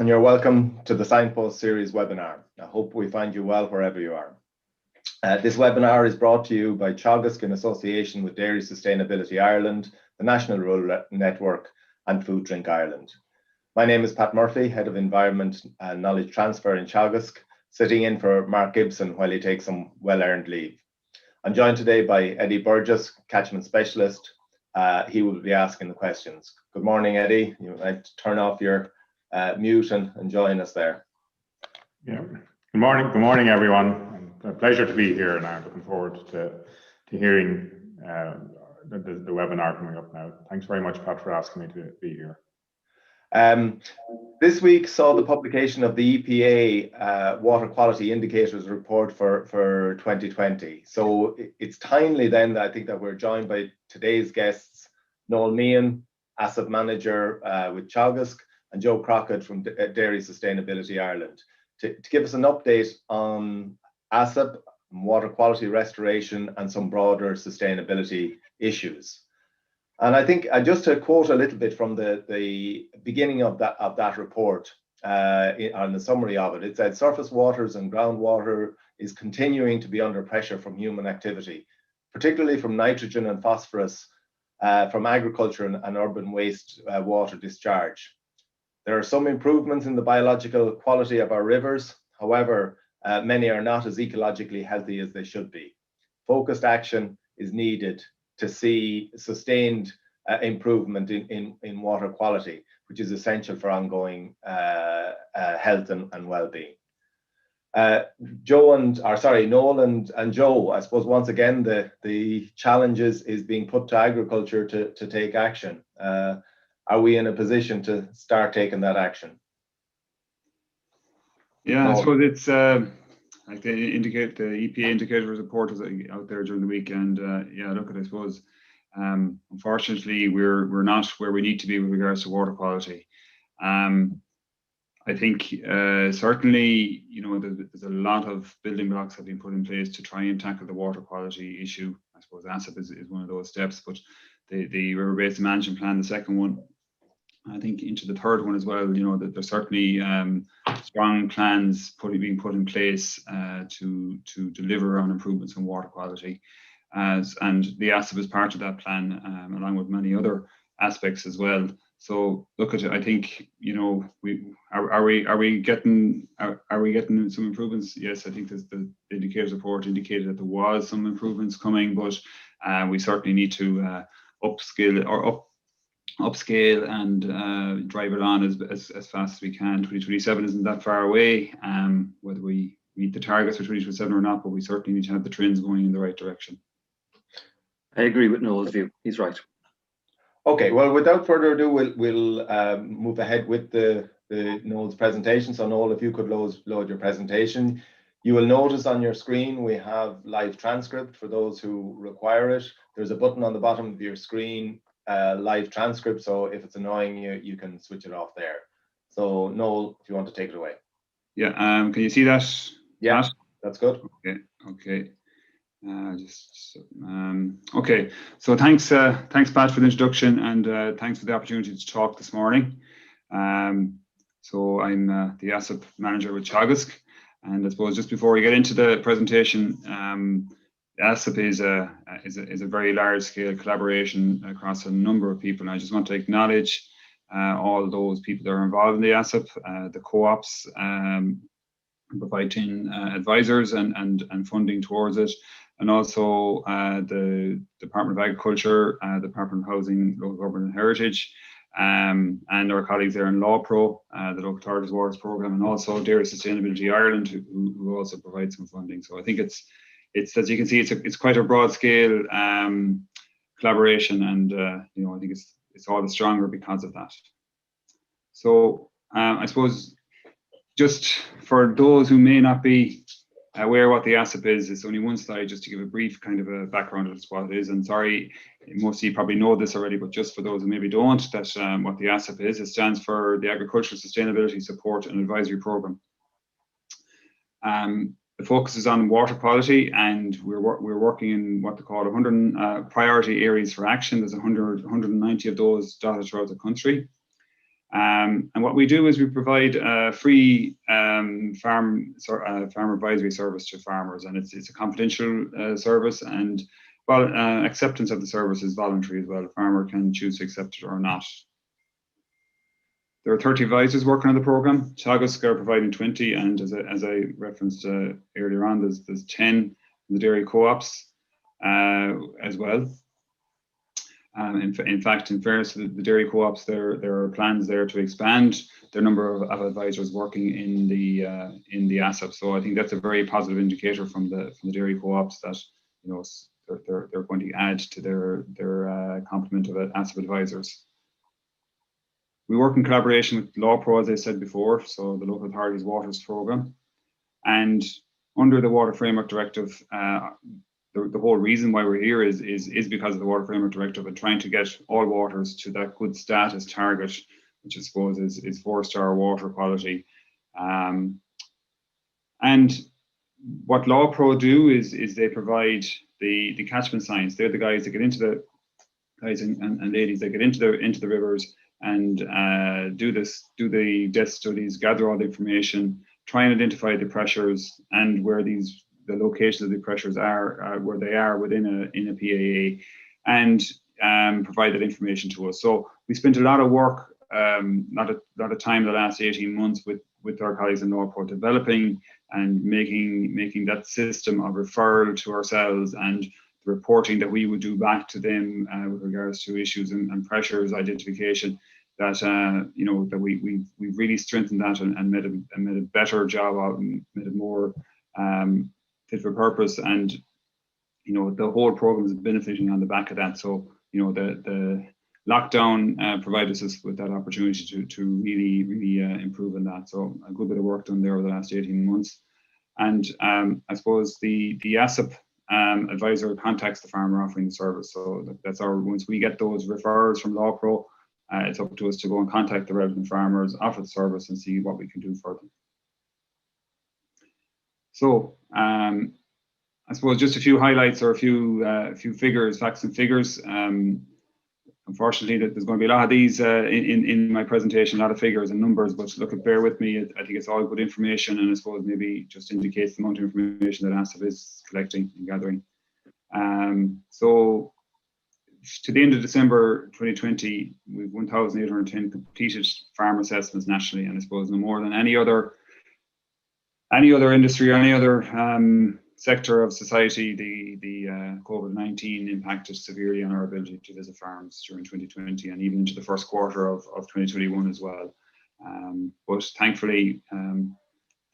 and you're welcome to the Signpost series webinar. I hope we find you well wherever you are. This webinar is brought to you by Teagasc in association with Dairy Sustainability Ireland, the National Rural Network and Food Drink Ireland. My name is Pat Murphy, Head of Environment and Knowledge Transfer in Teagasc, sitting in for Mark Gibson while he takes some well-earned leave. I'm joined today by Eddie Burgess, Catchment Specialist. He will be asking the questions. Good morning, Eddie. You might turn off your mute and join us there. Yeah. Good morning, everyone. A pleasure to be here, and I'm looking forward to hearing the webinar coming up now. Thanks very much, Pat, for asking me to be here. This week saw the publication of the EPA Water Quality Indicators Report for 2020. So it's timely then that I think that we're joined by today's guests, Noel Meehan, ASSAP Manager with Teagasc, and Joe Crockett from Dairy Sustainability Ireland, to give us an update on ASSAP, water quality restoration, and some broader sustainability issues. And I think just to quote a little bit from the beginning of that report, on the summary of it, it said surface waters and groundwater is continuing to be under pressure from human activity, particularly from nitrogen and phosphorus from agriculture and urban waste water discharge. There are some improvements in the biological quality of our rivers. However, many are not as ecologically healthy as they should be. Focused action is needed to see sustained improvement in water quality, which is essential for ongoing health and well-being. Noel and Joe, I suppose once again the challenge is being put to agriculture to take action. Are we in a position to start taking that action? Yeah, Noel. I suppose it's like the EPA indicators report was out there during the weekend. Yeah, look, I suppose unfortunately we're not where we need to be with regards to water quality. I think certainly, you know, there's a lot of building blocks have been put in place to try and tackle the water quality issue. I suppose ASSAP is one of those steps, but the river basin management plan, the second one, I think into the third one as well, you know, that there's certainly strong plans being put in place to deliver on improvements in water quality. And the ASSAP is part of that plan, along with many other aspects as well. So look at it, I think, you know, are we getting some improvements? Yes, I think the indicators report indicated that there was some improvements coming, but we certainly need to upscale and drive it on as fast as we can. 2027 isn't that far away, whether we meet the targets for 2027 or not, but we certainly need to have the trends going in the right direction. I agree with Noel's view. He's right. Okay, well, without further ado, we'll move ahead with the Noel's presentation. So Noel, if you could load your presentation. You will notice on your screen we have live transcript for those who require it. There's a button on the bottom of your screen, live transcript, so if it's annoying you can switch it off there. So Noel, if you want to take it away. Yeah, can you see that? Yeah, that's good. Okay. Okay, so thanks Pat for the introduction, and thanks for the opportunity to talk this morning. So I'm the ASSAP Manager with Teagasc, and I suppose just before we get into the presentation, ASSAP is a very large-scale collaboration across a number of people, and I just want to acknowledge all those people that are involved in the ASSAP, the co-ops, providing advisors and funding towards it, and also the Department of Agriculture, the Department of Housing, Local Government and Heritage, and our colleagues there in LawPro, the Local Authorities Waters Programme, and also Dairy Sustainability Ireland, who also provide some funding. So I think it's as you can see, it's quite a broad scale collaboration, and you know, I think it's all the stronger because of that. So I suppose just for those who may not be aware what the ASSAP is, it's only one slide just to give a brief kind of a background of what it is. And sorry, most of you probably know this already, but just for those who maybe don't, that what the ASSAP is, it stands for the Agricultural Sustainability Support and Advisory Programme. The focus is on water quality, and we're working in what they call 100 priority areas for action. There's 190 of those dotted throughout the country. And what we do is we provide a free farm advisory service to farmers, and it's a confidential service, and acceptance of the service is voluntary as well. A farmer can choose to accept it or not. There are 30 advisors working on the programme. Teagasc are providing 20, and as I referenced earlier on, there's 10 in the dairy co-ops as well. In fact, in fairness to the dairy co-ops, there are plans there to expand their number of advisors working in the ASSAP. So I think that's a very positive indicator from the dairy co-ops that they're going to add to their complement of ASSAP advisors. We work in collaboration with LawPro, as I said before, so the Local Authorities Waters Programme, and under the Water Framework Directive. The whole reason why we're here is because of the Water Framework Directive and trying to get all waters to that good status target, which I suppose is 4-star water quality. And what LawPro do is they provide the catchment science. They're the guys that get into the guys and ladies that get into the rivers and do the depth studies, gather all the information, try and identify the pressures and where the locations of the pressures are, where they are within a PAA, and provide that information to us. So we spent a lot of work, a lot of time the last 18 months with our colleagues in LawPro developing and making that system of referral to ourselves and the reporting that we would do back to them with regards to issues and pressures identification. That that we really strengthened that and made a better job of, and made it more fit for purpose, and the whole program is benefiting on the back of that. So the lockdown provided us with that opportunity to really improve on that. So a good bit of work done there over the last 18 months. And I suppose the ASSAP advisor contacts the farmer offering the service. So that's once we get those referrals from LawPro, it's up to us to go and contact the relevant farmers, offer the service, and see what we can do for them. So I suppose just a few highlights or a few figures, facts and figures. Unfortunately, there's going to be a lot of these in my presentation, a lot of figures and numbers, but look, bear with me. I think it's all good information, and I suppose maybe just indicates the amount of information that ASSAP is collecting and gathering. So to the end of December 2020, we've 1,810 completed farm assessments nationally, and I suppose no more than any other industry or any other sector of society, the COVID-19 impacted severely on our ability to visit farms during 2020 and even into the first quarter of 2021 as well. But thankfully,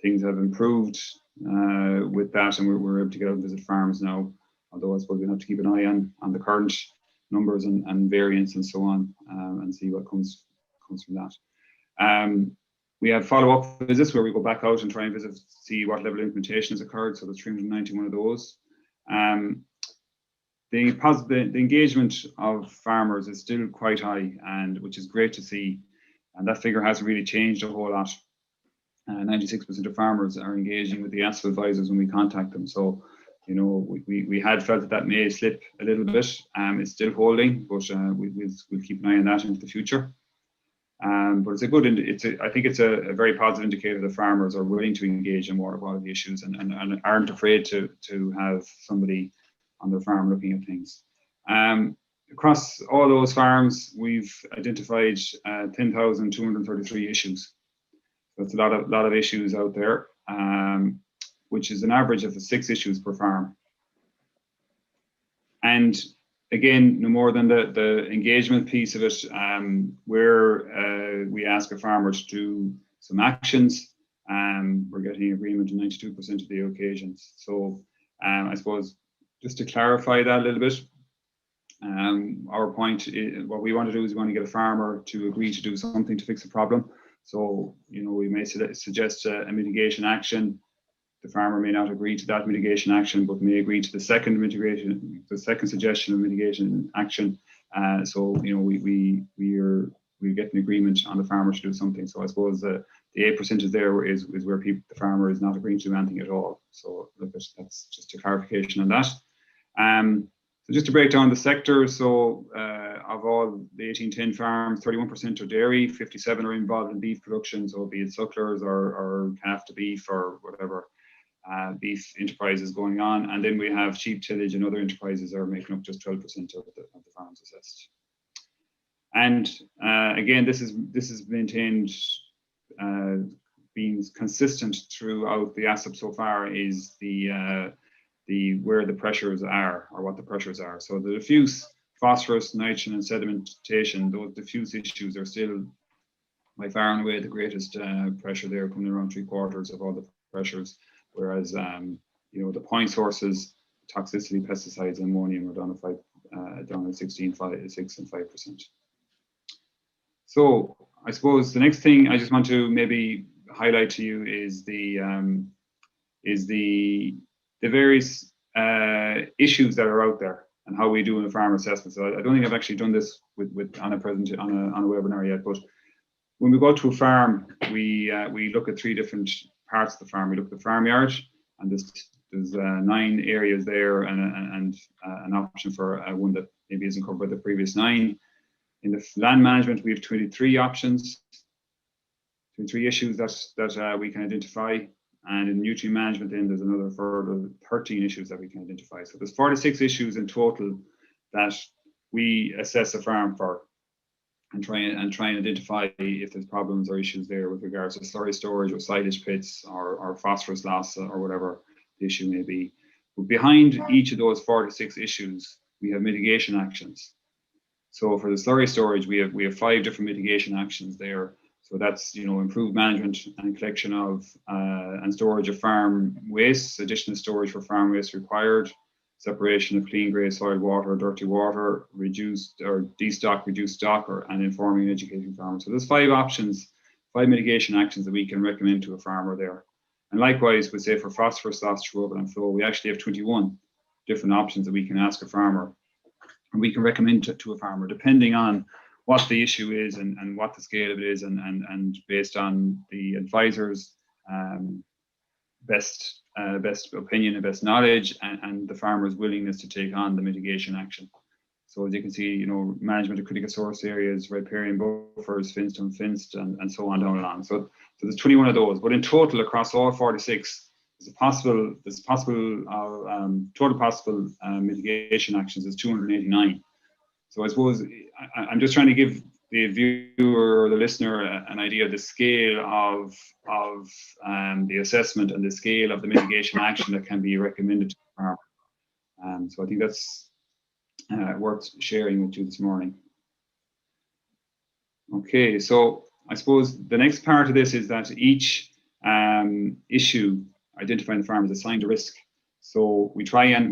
things have improved with that, and we're able to get out and visit farms now. Although I suppose we have to keep an eye on the current numbers and variants and so on, and see what comes from that. We have follow-up visits where we go back out and try and visit, see what level of implementation has occurred. So there's 391 of those. The engagement of farmers is still quite high, and which is great to see. And that figure hasn't really changed a whole lot. 96% of farmers are engaging with the ASSAP advisors when we contact them. So, we had felt that may slip a little bit. It's still holding, but we'll keep an eye on that into the future. But it's a good. I think it's a very positive indicator that farmers are willing to engage in water quality issues and aren't afraid to have somebody on their farm looking at things. Across all those farms, we've identified 10,233 issues. That's a lot of issues out there, which is an average of 6 issues per farm. And again, no more than the engagement piece of it, where we ask a farmer to do some actions. We're getting agreement on 92% of the occasions. So I suppose just to clarify that a little bit, our point is, what we want to do is we want to get a farmer to agree to do something to fix a problem. So, we may suggest a mitigation action. The farmer may not agree to that mitigation action, but may agree to the second suggestion of mitigation action. So, we get an agreement on the farmer to do something. So I suppose the 8% is there is where the farmer is not agreeing to do anything at all. So look, that's just a clarification on that. So just to break down the sector, so of all the 1810 farms, 31% are dairy, 57 are involved in beef production, so be it sucklers or calf to beef or whatever beef enterprises going on. And then we have sheep tillage and other enterprises are making up just 12% of the farms assessed. And again, this is maintained, being consistent throughout the ASSAP so far, is the where the pressures are, or what the pressures are. So the diffuse phosphorus, nitrogen and sedimentation, those diffuse issues are still by far and away the greatest pressure there, coming around 3/4 of all the pressures. Whereas you know, the point sources, toxicity, pesticides, and ammonium are down at 16, 5, 6 and 5%. So I suppose the next thing I just want to maybe highlight to you is the various issues that are out there and how we do in a farm assessment. So I don't think I've actually done this on a webinar yet, but when we go to a farm, we look at 3 different parts of the farm. We look at the farmyard, and there's 9 areas there, and an option for one that maybe isn't covered by the previous 9. In the land management, we have 23 options, 23 issues that we can identify. And in nutrient management, then there's another further 13 issues that we can identify. So there's 46 issues in total that we assess a farm for, and try and identify if there's problems or issues there with regards to slurry storage or silage pits or phosphorus loss or whatever the issue may be. But behind each of those 46 issues, we have mitigation actions. So for the slurry storage, we have 5 different mitigation actions there. So that's, you know, improved management and collection of and storage of farm waste, additional storage for farm waste required, separation of clean grey soil water or dirty water, reduced or destock, reduced stock, and informing and educating farmers. So there's 5 options, 5 mitigation actions that we can recommend to a farmer there. And likewise, we say for phosphorus loss through urban and flow, we actually have 21 different options that we can ask a farmer, and we can recommend to a farmer depending on what the issue is and what the scale of it is, and based on the advisor's best opinion and best knowledge, and the farmer's willingness to take on the mitigation action. So as you can see, you know, management of critical source areas, riparian buffers, fenced, unfenced, and so on down the line. So there's 21 of those, but in total across all 46, total possible mitigation actions is 289. So I suppose I'm just trying to give the viewer or the listener an idea of the scale of the assessment and the scale of the mitigation action that can be recommended to the farmer. So I think that's worth sharing with you this morning. Okay, so I suppose the next part of this is that each issue identifying the farmer is assigned a risk. So we try and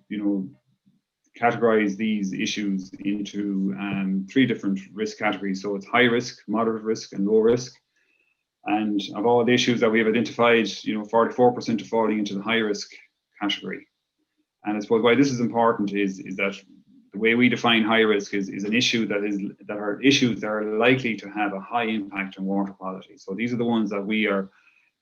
you know, categorize these issues into 3 different risk categories. So it's high risk, moderate risk, and low risk. And of all the issues that we have identified, you know, 44% are falling into the high risk category. And I suppose why this is important is that the way we define high risk is an issue that are issues that are likely to have a high impact on water quality. So these are the ones that we are,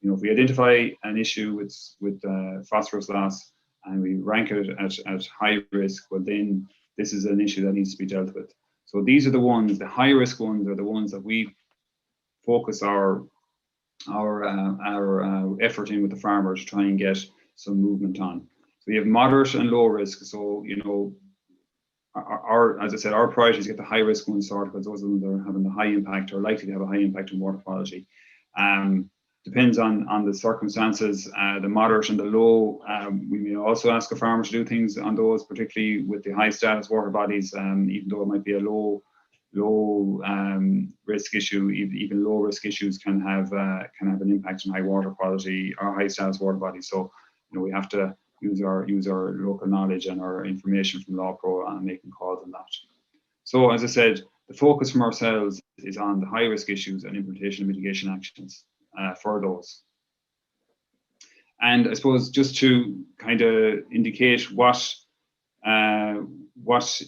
you know, if we identify an issue with phosphorus loss, and we rank it at high risk, well then this is an issue that needs to be dealt with. So these are the ones, the high risk ones are the ones that we focus our effort in with the farmer to try and get some movement on. So we have moderate and low risk. So, you know, as I said, our priority is to get the high risk ones sorted, because those are the ones that are having the high impact or likely to have a high impact on water quality. Depends on the circumstances. The moderate and the low, we may also ask a farmer to do things on those, particularly with the high status water bodies, even though it might be a low risk issue. Even low risk issues can have an impact on high water quality or high status water bodies. So, you know, we have to use our local knowledge and our information from Law Pro and making calls on that. So as I said, the focus from ourselves is on the high risk issues and implementation of mitigation actions for those. And I suppose just to kind of indicate what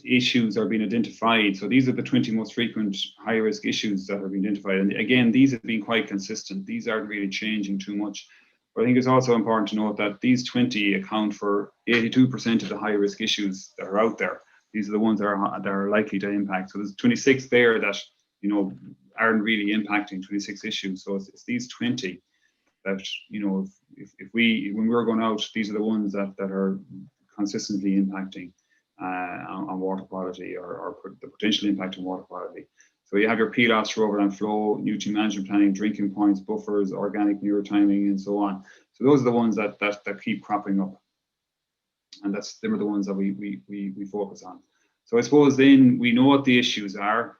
issues are being identified. So these are the 20 most frequent high risk issues that have been identified. And again, these have been quite consistent. These aren't really changing too much. But I think it's also important to note that these 20 account for 82% of the high risk issues that are out there. These are the ones that are likely to impact. So there's 26 there that, you know, aren't really impacting, 26 issues. So it's these 20 that, you know, when we're going out, these are the ones that are consistently impacting on water quality, or the potential impact on water quality. So you have your PLOS, overland flow, nutrient management planning, drinking points, buffers, organic manure timing, and so on. So those are the ones that keep cropping up, and them are the ones that we focus on. So I suppose then we know what the issues are.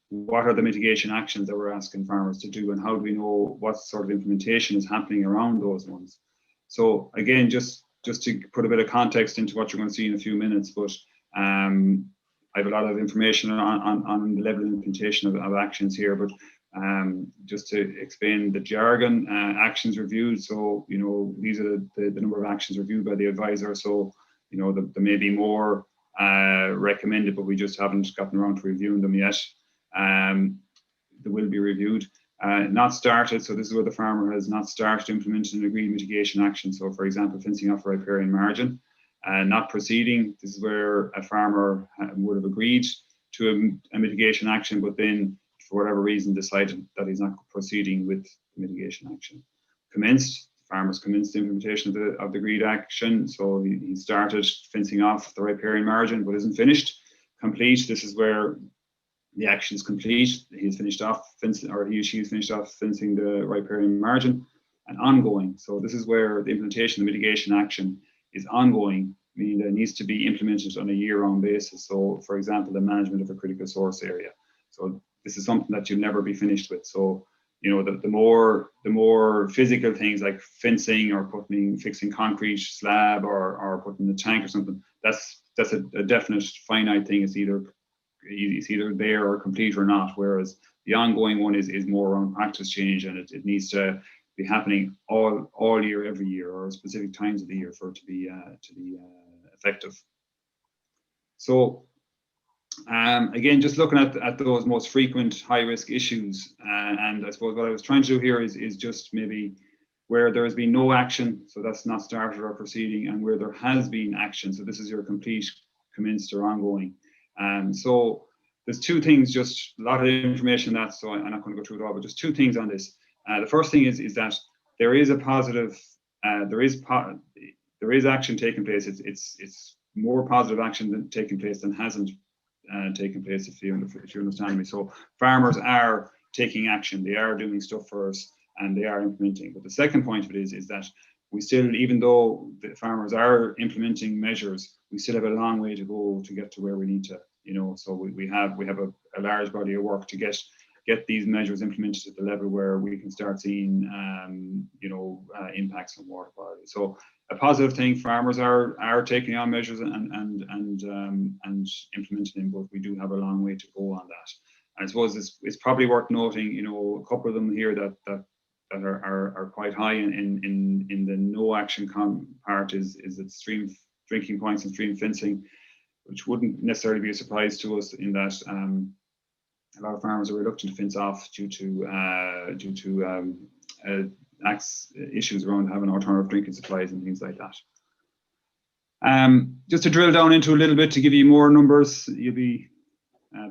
What are the mitigation actions that we're asking farmers to do, and how do we know what sort of implementation is happening around those ones? So again, just to put a bit of context into what you're going to see in a few minutes, but I have a lot of information on the level of implementation of actions here, but just to explain the jargon, actions reviewed. So, you know, these are the number of actions reviewed by the advisor. So, you know, there may be more recommended, but we just haven't gotten around to reviewing them yet. They will be reviewed. Not started, so this is where the farmer has not started implementing an agreed mitigation action. So for example, fencing off riparian margin. Not proceeding, this is where a farmer would have agreed to a mitigation action, but then for whatever reason decided that he's not proceeding with mitigation action. Commenced, farmers commenced the implementation of the agreed action. So he started fencing off the riparian margin, but isn't finished. Complete, this is where the action is complete. He's finished off fencing, or he or she has finished off fencing the riparian margin. And ongoing, so this is where the implementation of the mitigation action is ongoing, meaning that it needs to be implemented on a year-round basis. So for example, the management of a critical source area. So this is something that you'll never be finished with. So, you know, the more physical things like fencing or fixing concrete slab or putting the tank or something, that's a definite finite thing. It's either there or complete or not. Whereas the ongoing one is more around practice change, and it needs to be happening all year, every year, or specific times of the year for it to be effective. So again, just looking at those most frequent high-risk issues, and I suppose what I was trying to do here is just maybe where there has been no action, so that's not started or proceeding, and where there has been action, so this is your complete, commenced, or ongoing. So there's two things, just a lot of information on that, so I'm not going to go through it all, but just two things on this. The first thing is that there is a positive, there is action taking place. It's more positive action than taking place than hasn't taken place, if you understand me. So farmers are taking action, they are doing stuff for us, and they are implementing. But the second point of it is that we still, even though the farmers are implementing measures, we still have a long way to go to get to where we need to, you know. So we have a large body of work to get these measures implemented at the level where we can start seeing, you know, impacts on water quality. So a positive thing, farmers are taking on measures and implementing them, but we do have a long way to go on that. I suppose it's probably worth noting, you know, a couple of them here that are quite high in the no action part is that stream drinking points and stream fencing, which wouldn't necessarily be a surprise to us, in that a lot of farmers are reluctant to fence off due to issues around having alternative drinking supplies and things like that. Just to drill down into a little bit, to give you more numbers, you'll be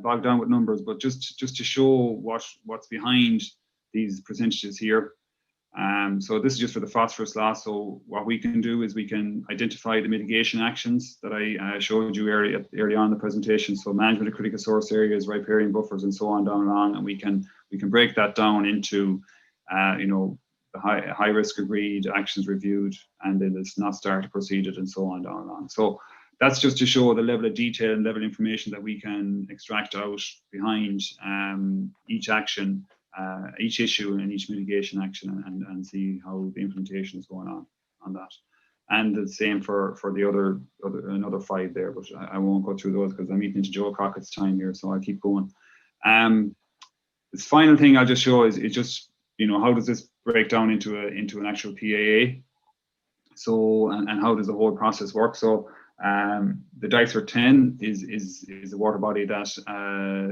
bogged down with numbers, but just to show what's behind these percentages here. So this is just for the phosphorus loss. So what we can do is we can identify the mitigation actions that I showed you early on in the presentation. So management of critical source areas, riparian buffers, and so on down along, and we can break that down into you know, the high risk agreed, actions reviewed, and then it's not started, proceeded, and so on down along. So that's just to show the level of detail and level of information that we can extract out behind each action, each issue, and each mitigation action, and see how the implementation is going on that. And the same for the another 5 there, but I won't go through those because I'm eating into Joe Crockett's time here, so I'll keep going. This final thing I'll just show is just, you know, how does this break down into an actual PAA? So and how does the whole process work? So the DICER 10 is a water body that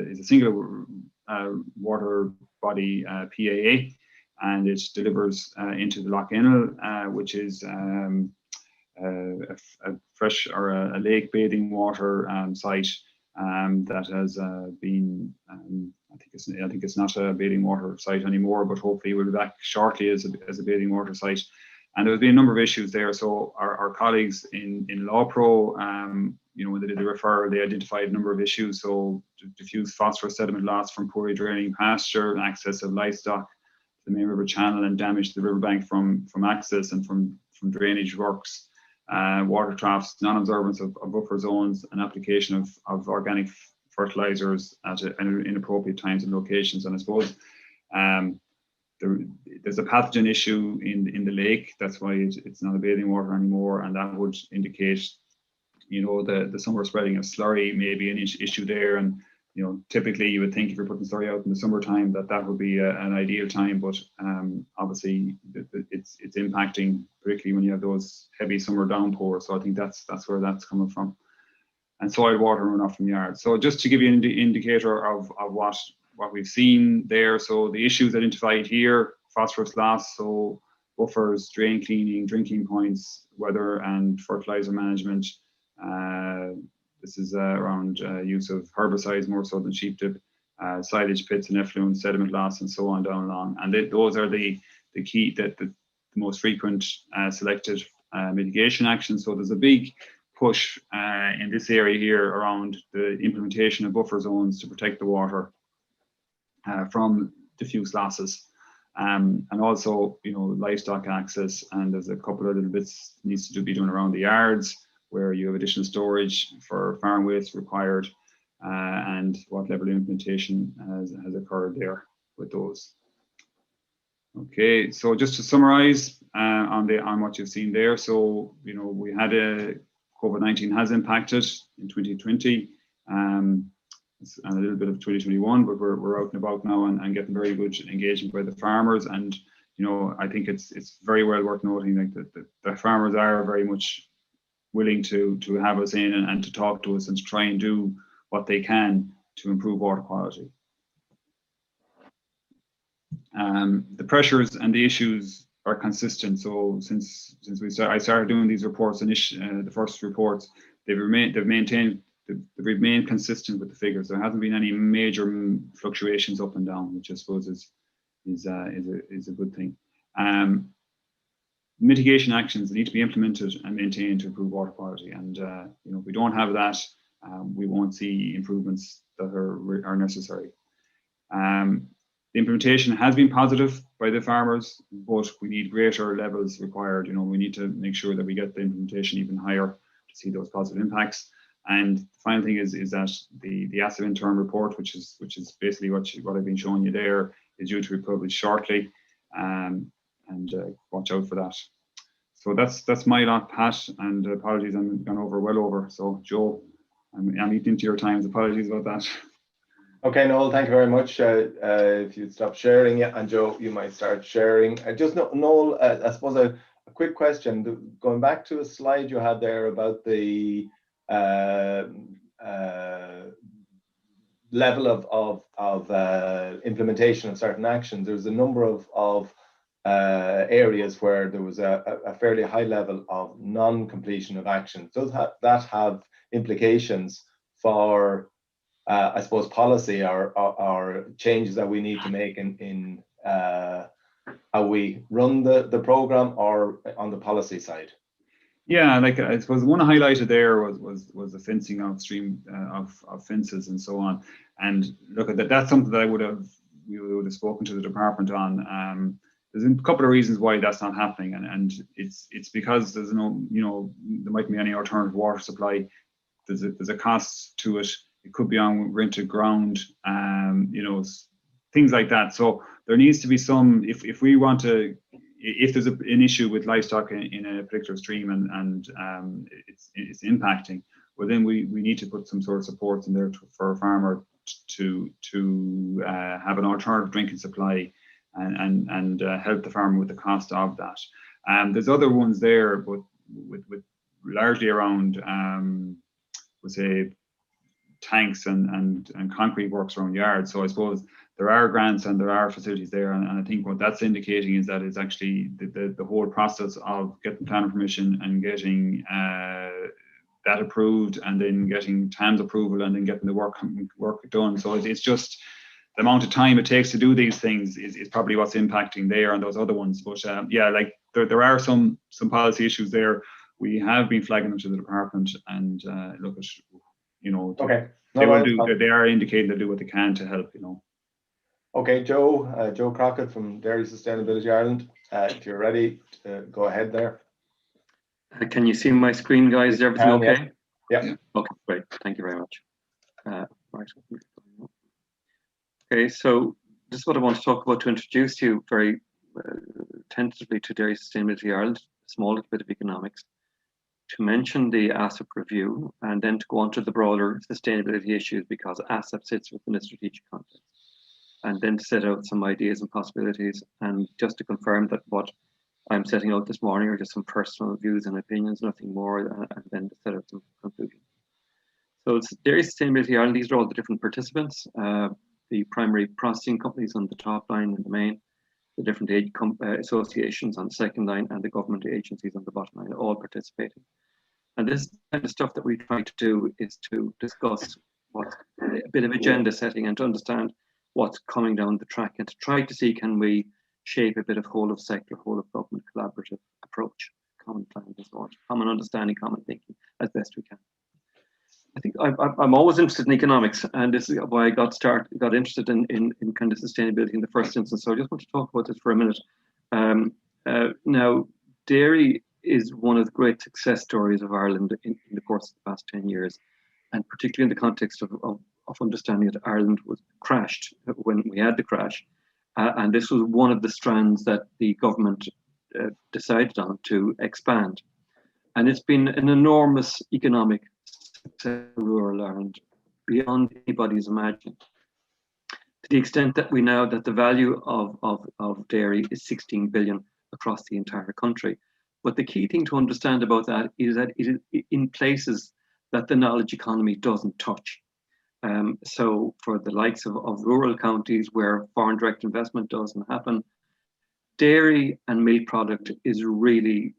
is a single water body PAA, and it delivers into the Lough Ennel, which is a fresh or a lake bathing water site that has been. I think it's not a bathing water site anymore, but hopefully we'll be back shortly as a bathing water site. And there's been a number of issues there. So our colleagues in Law Pro, you know, when they did the referral, they identified a number of issues. So diffuse phosphorus sediment loss from poorly draining pasture, access of livestock to the main river channel, and damage to the riverbank from access and from drainage works, water troughs, non-observance of buffer zones, and application of organic fertilizers at inappropriate times and locations. And I suppose there's a pathogen issue in the lake. That's why it's not a bathing water anymore, and that would indicate, you know, the summer spreading of slurry may be an issue there. And you know, typically you would think if you're putting slurry out in the summertime that would be an ideal time, but obviously it's impacting, particularly when you have those heavy summer downpours. So I think that's where that's coming from. And soil water runoff from yards. So just to give you an indicator of what we've seen there. So the issues identified here: phosphorus loss, so buffers, drain cleaning, drinking points, weather and fertilizer management. This is around use of herbicides more so than sheep dip, silage pits and effluent, sediment loss, and so on down along. And those are the key, the most frequent selected mitigation actions. So there's a big push in this area here around the implementation of buffer zones to protect the water from diffuse losses, and also, you know, livestock access. And there's a couple of little bits needs to be done around the yards where you have additional storage for farm waste required, and what level of implementation has occurred there with those. Okay, so just to summarize on what you've seen there. So, you know, we had COVID-19 has impacted in 2020, and a little bit of 2021, but we're out and about now and getting very good engagement by the farmers. And you know, I think it's very well worth noting, like the farmers are very much willing to have us in and to talk to us and to try and do what they can to improve water quality. The pressures and the issues are consistent. So since I started doing these reports, the first reports, they've remained consistent with the figures. There hasn't been any major fluctuations up and down, which I suppose is a good thing. Mitigation actions need to be implemented and maintained to improve water quality. And you know, if we don't have that, we won't see improvements that are necessary. The implementation has been positive by the farmers, but we need greater levels required. You know, we need to make sure that we get the implementation even higher to see those positive impacts. And the final thing is that the ASSAP interim report, which is basically what I've been showing you there, is due to be published shortly, and watch out for that. So that's my lot, Pat, and apologies, I'm gone well over. So Joe, I'm eating into your times. Apologies about that. Okay, Noel, thank you very much. If you'd stop sharing, yeah, and Joe, you might start sharing. Just Noel, I suppose a quick question. Going back to a slide you had there about the level of implementation of certain actions. There's a number of areas where there was a fairly high level of non-completion of actions. Does that have implications for I suppose policy or changes that we need to make in how we run the program or on the policy side? Yeah, like I suppose one highlighted there was the fencing upstream of fences and so on. And look at that. That's something that we would have spoken to the department on. There's a couple of reasons why that's not happening, and it's because there's no, you know, there might be any alternative water supply. There's a cost to it. It could be on rented ground, you know, things like that. So there needs to be some, if we want to, if there's an issue with livestock in a particular stream and it's impacting, well then we need to put some sort of supports in there for a farmer to have an alternative drinking supply and help the farmer with the cost of that. There's other ones there, but with largely around, we'll say, tanks and concrete works around yards. So I suppose there are grants and there are facilities there, and I think what that's indicating is that it's actually the whole process of getting planning permission and getting that approved, and then getting TAM's approval, and then getting the work done. So it's just the amount of time it takes to do these things is probably what's impacting there and those other ones. But yeah, like there are some policy issues there. We have been flagging them to the department, and look at, you know, Okay. they will do. They are indicating they'll do what they can to help, you know. Okay, Joe Crockett from Dairy Sustainability Ireland. If you're ready, go ahead there. Can you see my screen, guys? Is everything okay? Yeah. Okay, great. Thank you very much. Right. Okay, so this is what I want to talk about to introduce you very tentatively to Dairy Sustainability Ireland, a small little bit of economics, to mention the ASSAP review, and then to go on to the broader sustainability issues, because ASSAP sits within the strategic context, and then to set out some ideas and possibilities, and just to confirm that what I'm setting out this morning are just some personal views and opinions, nothing more, and then to set out some conclusions. So it's Dairy Sustainability Ireland. These are all the different participants, the primary processing companies on the top line and the main, the different aid associations on the second line, and the government agencies on the bottom line, all participating. And this kind of stuff that we try to do is to discuss what's a bit of agenda setting, and to understand what's coming down the track, and to try to see, can we shape a bit of whole of sector, whole of government collaborative approach, common plan, common understanding, common thinking as best we can. I think I'm always interested in economics, and this is why I got interested in kind of sustainability in the first instance. So I just want to talk about this for a minute. Now, dairy is one of the great success stories of Ireland in the course of the past 10 years, and particularly in the context of understanding that Ireland was crashed when we had the crash. And this was one of the strands that the government decided on to expand. And it's been an enormous economic success in rural Ireland, beyond anybody's imagining. To the extent that we know that the value of dairy is 16 billion across the entire country. But the key thing to understand about that is it is in places that the knowledge economy doesn't touch. So for the likes of rural counties where foreign direct investment doesn't happen, dairy and milk product is really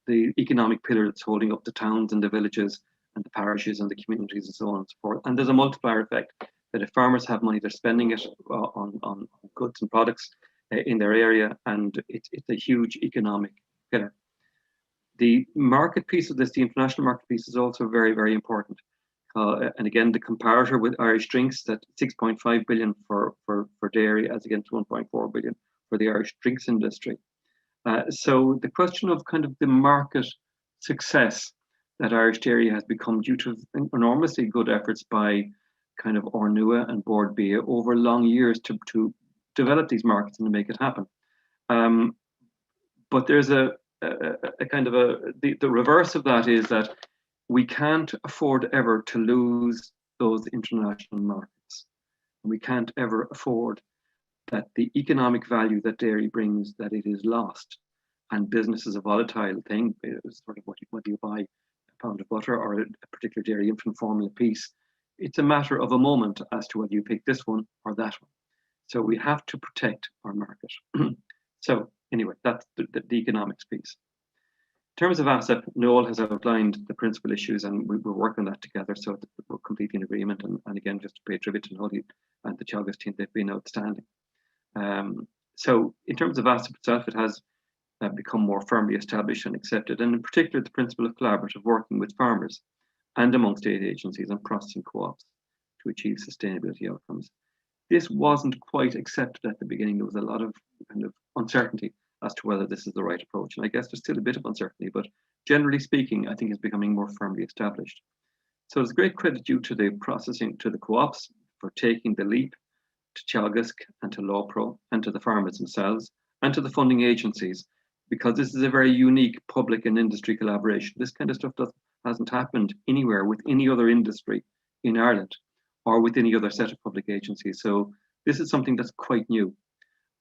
the economic pillar that's holding up the towns and the villages and the parishes and the communities and so on and so forth. And there's a multiplier effect that if farmers have money, they're spending it on goods and products in their area, and it's a huge economic pillar. The market piece of this, the international market piece, is also very, very important. And again, the comparator with Irish drinks, that 6.5 billion for dairy as against 1.4 billion for the Irish drinks industry. So the question of kind of the market success that Irish dairy has become due to enormously good efforts by kind of Ornua and Board Bia over long years to develop these markets and to make it happen. But there's a kind of the reverse of that is that we can't afford ever to lose those international markets. We can't ever afford that the economic value that dairy brings, that it is lost. And business is a volatile thing. It's sort of whether you buy a pound of butter or a particular dairy infant formula piece. It's a matter of a moment as to whether you pick this one or that one. So we have to protect our market. So anyway, that's the economics piece. In terms of ASSAP, Noel has outlined the principal issues, and we're working on that together, so we're completely in agreement. And again, just to pay tribute to Noel and the Teagasc team, they've been outstanding. So in terms of ASSAP itself, it has become more firmly established and accepted, and in particular, the principle of collaborative working with farmers and amongst aid agencies and processing co-ops to achieve sustainability outcomes. This wasn't quite accepted at the beginning. There was a lot of kind of uncertainty as to whether this is the right approach. And I guess there's still a bit of uncertainty, but generally speaking, I think it's becoming more firmly established. So there's great credit due to the processing, to the co-ops for taking the leap, to Teagasc and to LawPro and to the farmers themselves and to the funding agencies, because this is a very unique public and industry collaboration. This kind of stuff hasn't happened anywhere with any other industry in Ireland or with any other set of public agencies. So this is something that's quite new,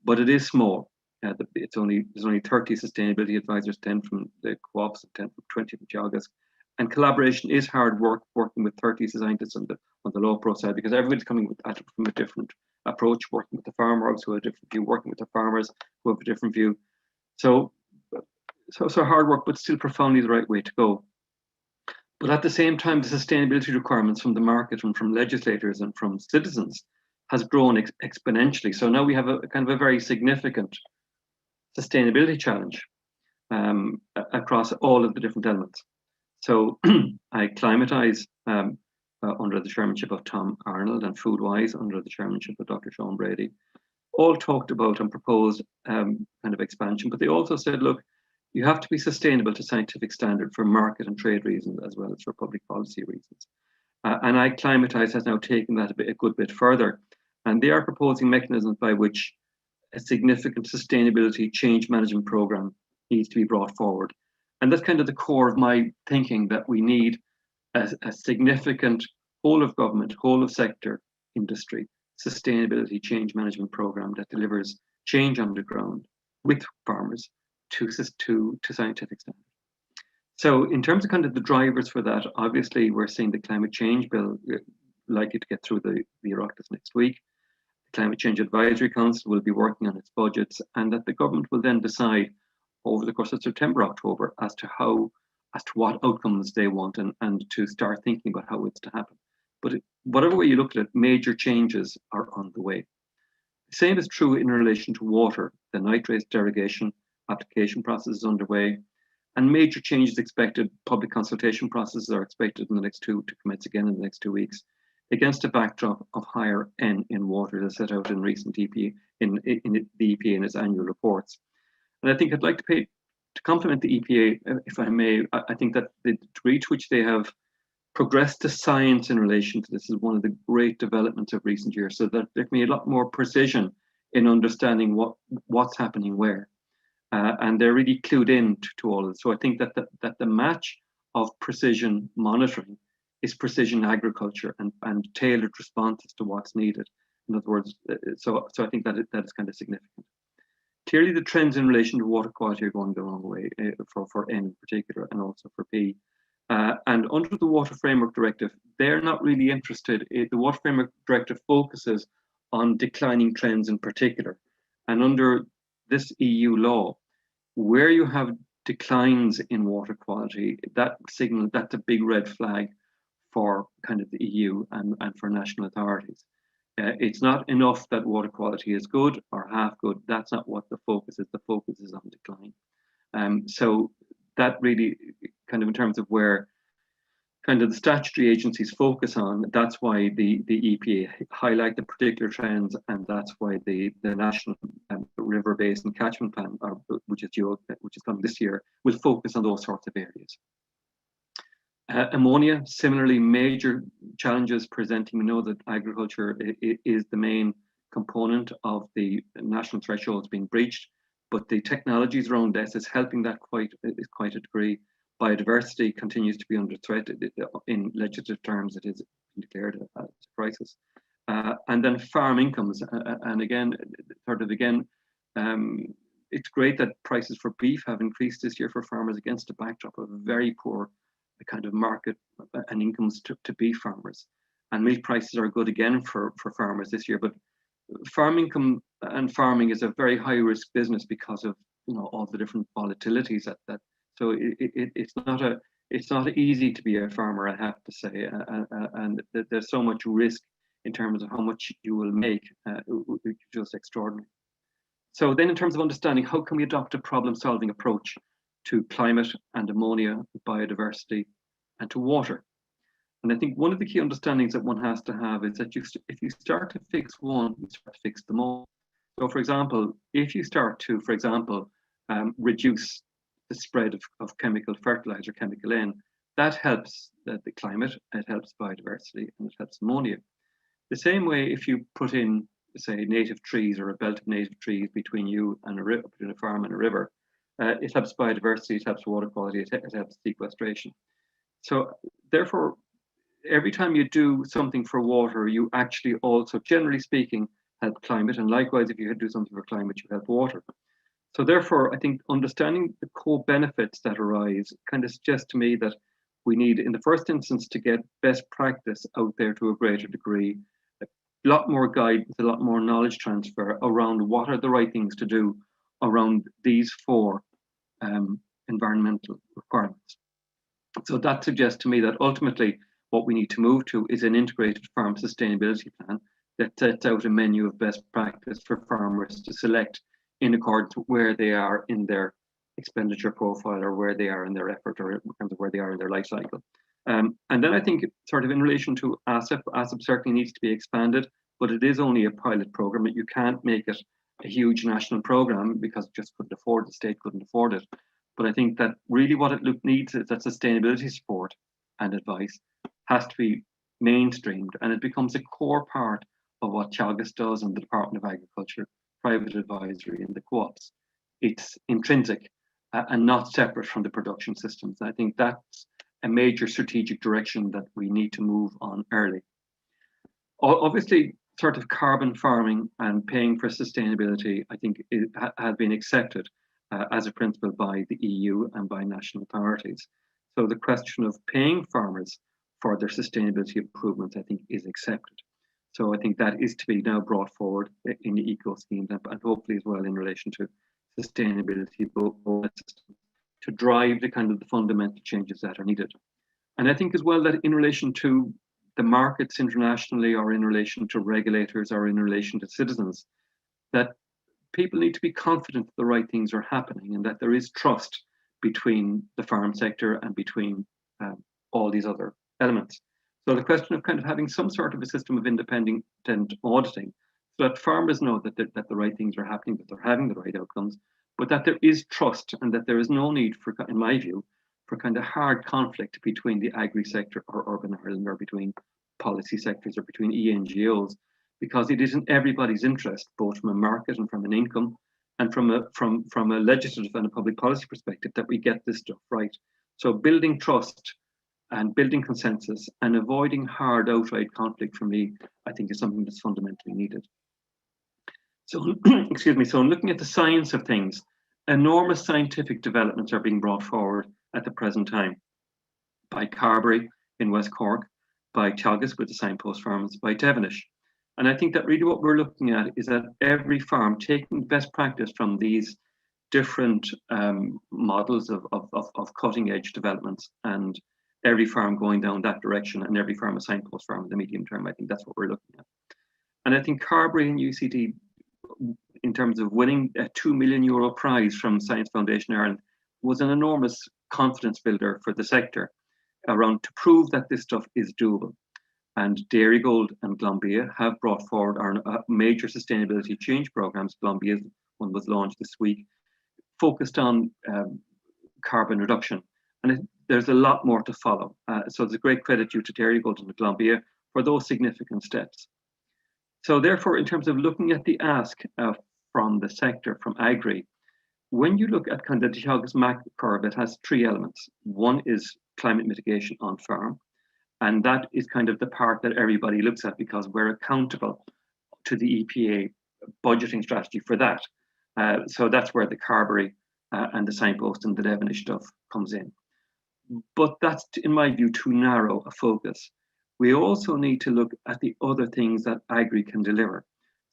but it is small. There's only 30 sustainability advisors, 10 from the co-ops, 10 from 20 from Teagasc, And collaboration is hard work, working with 30 scientists on the law pro side, because everybody's coming at it from a different approach, working with the farmers who have a different view, working with the farmers who have a different view. So hard work, but still profoundly the right way to go. But at the same time, the sustainability requirements from the market and from legislators and from citizens has grown exponentially. So now we have a kind of a very significant sustainability challenge across all of the different elements. So I climatize under the chairmanship of Tom Arnold, and Foodwise under the chairmanship of Dr. Sean Brady, all talked about and proposed kind of expansion, but they also said, look, you have to be sustainable to scientific standard for market and trade reasons, as well as for public policy reasons. And I Climatize has now taken that a good bit further, and they are proposing mechanisms by which a significant sustainability change management program needs to be brought forward. And that's kind of the core of my thinking, that we need a significant whole of government, whole of sector industry sustainability change management program that delivers change on the ground with farmers to scientific standards. So in terms of kind of the drivers for that, obviously we're seeing the climate change bill likely to get through the Oireachtas next week. The Climate Change Advisory Council will be working on its budgets, and that the government will then decide over the course of September, October, as to what outcomes they want, and to start thinking about how it's to happen. But whatever way you look at it, major changes are on the way. The same is true in relation to water. The nitrates derogation application process is underway, and major changes expected. Public consultation processes are expected in the next to commence again in the next 2 weeks, against a backdrop of higher N in water, as set out in recent EPA in the EPA in its annual reports. And I think I'd like to compliment the EPA, if I may. I think that the degree to which they have progressed the science in relation to this is one of the great developments of recent years, so that there can be a lot more precision in understanding what's happening where. And they're really clued in to all of it. So I think that the match of precision monitoring is precision agriculture and tailored responses to what's needed. In other words, so I think that is kind of significant. Clearly, the trends in relation to water quality are going the wrong way for N in particular, and also for P. And under the Water Framework Directive, they're not really interested. The Water Framework Directive focuses on declining trends in particular. And under this EU law, where you have declines in water quality, that's a big red flag for kind of the EU and for national authorities. It's not enough that water quality is good or half good. That's not what the focus is. The focus is on decline. So that really kind of in terms of where kind of the statutory agencies focus on, that's why the EPA highlight the particular trends, and that's why the National River Basin Catchment Plan, which is coming this year, will focus on those sorts of areas. Ammonia, similarly, major challenges presenting. We know that agriculture is the main component of the national thresholds being breached, but the technologies around this is helping that quite a degree. Biodiversity continues to be under threat. In legislative terms, it is declared a crisis. And then farm incomes, and again, it's great that prices for beef have increased this year for farmers against a backdrop of very poor kind of market and incomes to beef farmers. And milk prices are good again for farmers this year. But farm income and farming is a very high risk business because of all the different volatilities that. So it's not easy to be a farmer, I have to say, and there's so much risk in terms of how much you will make, which is just extraordinary. So then in terms of understanding, how can we adopt a problem-solving approach to climate and ammonia, biodiversity, and to water? And I think one of the key understandings that one has to have is that if you start to fix one, you start to fix them all. So for example, if you start to, reduce the spread of chemical fertilizer, chemical N, that helps the climate, it helps biodiversity, and it helps ammonia. The same way, if you put in, say, native trees or a belt of native trees between you and between a farm and a river, it helps biodiversity, it helps water quality, it helps sequestration. So therefore, every time you do something for water, you actually also, generally speaking, help climate. And likewise, if you do something for climate, you help water. So therefore, I think understanding the co-benefits that arise kind of suggests to me that We need, in the first instance, to get best practice out there to a greater degree, a lot more guidance, a lot more knowledge transfer around what are the right things to do around these 4 environmental requirements. So that suggests to me that ultimately what we need to move to is an integrated farm sustainability plan that sets out a menu of best practice for farmers to select in accordance with where they are in their expenditure profile, or where they are in their effort, or in terms of where they are in their life cycle. And then I think sort of in relation to ASSAP, ASSAP certainly needs to be expanded, but it is only a pilot program. You can't make it a huge national program because it just couldn't afford, the state couldn't afford it. But I think that really what it needs is that sustainability support and advice has to be mainstreamed, and it becomes a core part of what Teagasc does and the Department of Agriculture, private advisory and the co-ops. It's intrinsic and not separate from the production systems. I think that's a major strategic direction that we need to move on early. Obviously, sort of carbon farming and paying for sustainability, I think it has been accepted as a principle by the EU and by national authorities. So the question of paying farmers for their sustainability improvements, I think, is accepted. So I think that is to be now brought forward in the eco schemes, and hopefully as well in relation to sustainability, to drive the kind of the fundamental changes that are needed. And I think as well that in relation to the markets internationally, or in relation to regulators, or in relation to citizens, that people need to be confident that the right things are happening, and that there is trust between the farm sector and between all these other elements. So the question of kind of having some sort of a system of independent auditing, so that farmers know that the right things are happening, that they're having the right outcomes, but that there is trust, and that there is no need for, in my view, for kind of hard conflict between the agri sector or Urban Ireland, or between policy sectors, or between ENGOs, because it is in everybody's interest, both from a market and from an income, and from a legislative and a public policy perspective, that we get this stuff right. So building trust and building consensus and avoiding hard outright conflict, for me, I think is something that's fundamentally needed. So, excuse me, so in looking at the science of things, enormous scientific developments are being brought forward at the present time by Carberry in West Cork, by Teagasc with the Signpost farms, by Devonish. And I think that really what we're looking at is that every farm taking best practice from these different models of cutting edge developments, and every farm going down that direction, and every farm a Signpost farm in the medium term. I think that's what we're looking at. And I think Carberry and UCD, in terms of winning a €2 million prize from Science Foundation Ireland, was an enormous confidence builder for the sector around to prove that this stuff is doable. And Dairygold and Glanbia have brought forward our major sustainability change programs. Glanbia's one was launched this week, focused on carbon reduction. And there's a lot more to follow. So it's a great credit due to Dairygold and Glanbia for those significant steps. So therefore, in terms of looking at the ask from the sector, from Agri, when you look at kind of the Teagasc MAC curve, it has 3 elements. One is climate mitigation on farm. And that is kind of the part that everybody looks at, because we're accountable to the EPA budgeting strategy for that. So that's where the Carberry and the Signpost and the Devonish stuff comes in. But that's, in my view, too narrow a focus. We also need to look at the other things that Agri can deliver.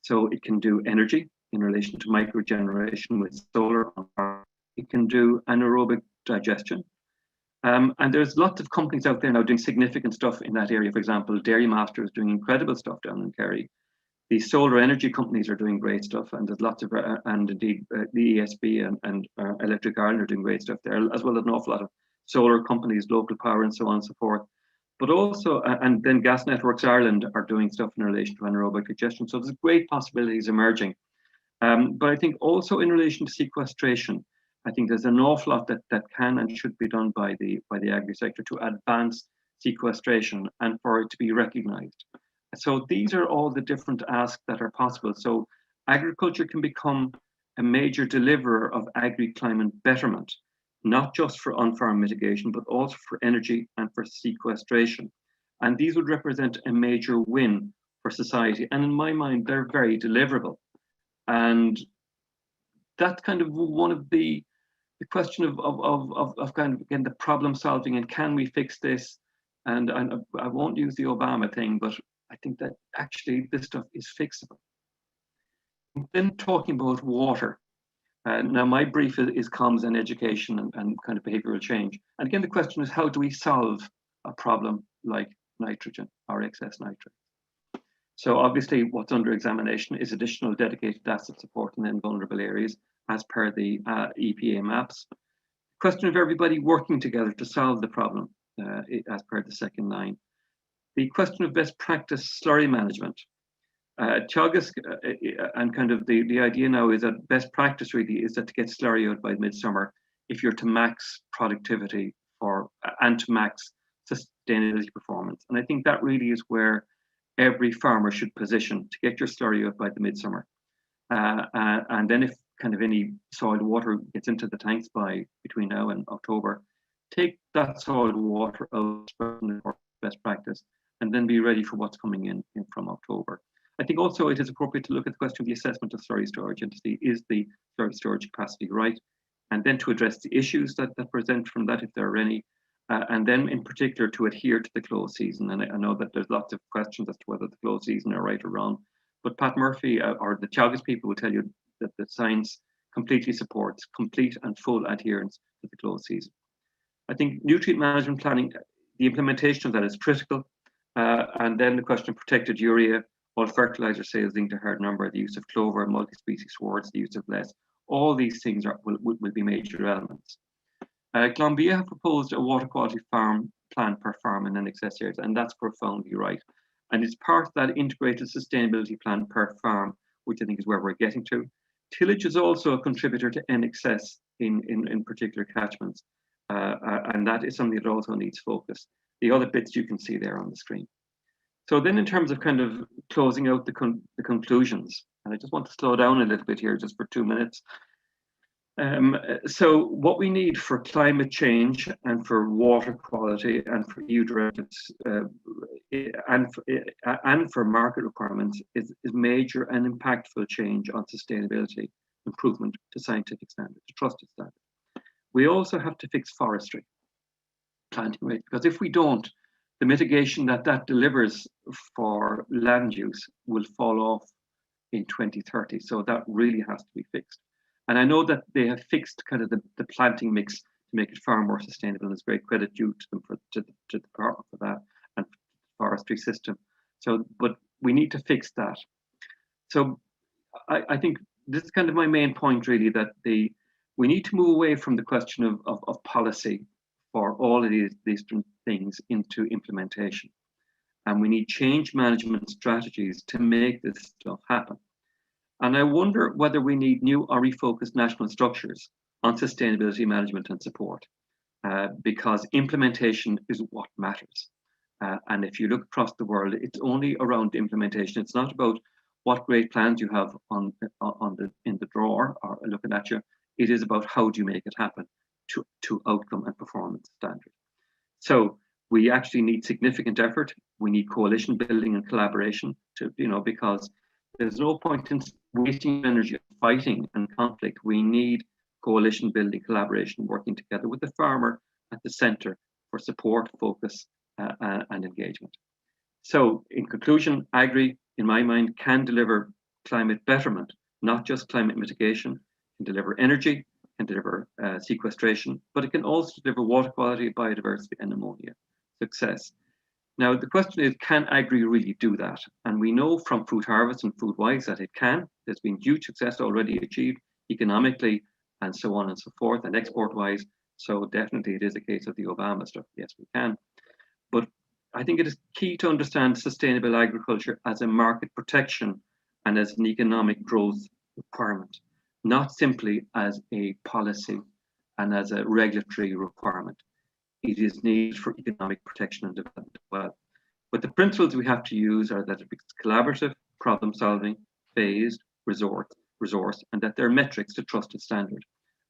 So it can do energy in relation to microgeneration with solar. It can do anaerobic digestion. And there's lots of companies out there now doing significant stuff in that area. For example, Dairy Master is doing incredible stuff down in Kerry. The solar energy companies are doing great stuff, and there's lots of, and indeed the ESB and Electric Ireland are doing great stuff there, as well as an awful lot of solar companies, local power, and so on and so forth. But also, and then Gas Networks Ireland are doing stuff in relation to anaerobic digestion. So there's great possibilities emerging. But I think also in relation to sequestration, I think there's an awful lot that can and should be done by the agri sector to advance sequestration and for it to be recognized. So these are all the different asks that are possible. So agriculture can become a major deliverer of agri-climate betterment, not just for on-farm mitigation, but also for energy and for sequestration. And these would represent a major win for society. And in my mind, they're very deliverable. And that's kind of one of the the question of kind of, again, the problem solving and can we fix this? And I won't use the Obama thing, but I think that actually this stuff is fixable. Then talking about water. Now my brief is comms and education and kind of behavioral change. And again, the question is, how do we solve a problem like nitrogen or excess nitrate? So obviously what's under examination is additional dedicated asset support in vulnerable areas as per the EPA maps. Question of everybody working together to solve the problem as per the second line. The question of best practice slurry management. Teagasc, and kind of the idea now is that best practice really is that to get slurry out by midsummer if you're to max productivity and to max sustainability performance. And I think that really is where every farmer should position to get your slurry out by the midsummer. And then if kind of any soil water gets into the tanks between now and October, take that soil water out for best practice and then be ready for what's coming in from October. I think also it is appropriate to look at the question of the assessment of slurry storage and to see, is the slurry storage capacity right? And then to address the issues that present from that, if there are any, and then in particular to adhere to the close season. And I know that there's lots of questions as to whether the close season are right or wrong, but Pat Murphy or the Teagasc people will tell you that the science completely supports complete and full adherence to the close season. I think nutrient management planning, the implementation of that is critical. And then the question of protected urea, all fertilizer sales linked to hard number, the use of clover, multi-species swards, the use of less, all these things will be major elements. Columbia have proposed a water quality farm plan per farm in NXS areas, and that's profoundly right. And it's part of that integrated sustainability plan per farm, which I think is where we're getting to. Tillage is also a contributor to NXS in particular catchments, and that is something that also needs focus. The other bits you can see there on the screen. So then in terms of kind of closing out the conclusions, and I just want to slow down a little bit here just for 2 minutes. So what we need for climate change and for water quality and for EU directives and for market requirements is major and impactful change on sustainability, improvement to scientific standard, to trusted standard. We also have to fix forestry, planting rate, because if we don't, the mitigation that delivers for land use will fall off in 2030. So that really has to be fixed. And I know that they have fixed kind of the planting mix to make it far more sustainable. And there's great credit due to them to the department for that and forestry system. So, but we need to fix that. So I think this is kind of my main point really, that we need to move away from the question of policy for all of these different things into implementation. And we need change management strategies to make this stuff happen. And I wonder whether we need new or refocused national structures on sustainability management and support, because implementation is what matters. And if you look across the world, it's only around implementation. It's not about what great plans you have in the drawer or looking at you. It is about how do you make it happen to outcome and performance standard. So we actually need significant effort. We need coalition building and collaboration because there's no point in wasting energy fighting and conflict. We need coalition building, collaboration, working together with the farmer at the center for support, focus, and engagement. So in conclusion, Agri, in my mind, can deliver climate betterment, not just climate mitigation, can deliver energy, can deliver sequestration, but it can also deliver water quality, biodiversity, and ammonia success. Now, the question is, can Agri really do that? And we know from Food Harvest and Foodwise that it can. There's been huge success already achieved economically and so on and so forth, and export-wise. So definitely it is a case of the Obama stuff. Yes, we can. But I think it is key to understand sustainable agriculture as a market protection and as an economic growth requirement, not simply as a policy and as a regulatory requirement. It is needed for economic protection and development as well. But the principles we have to use are that it's collaborative, problem solving, phased, resource, and that there are metrics to trusted standard.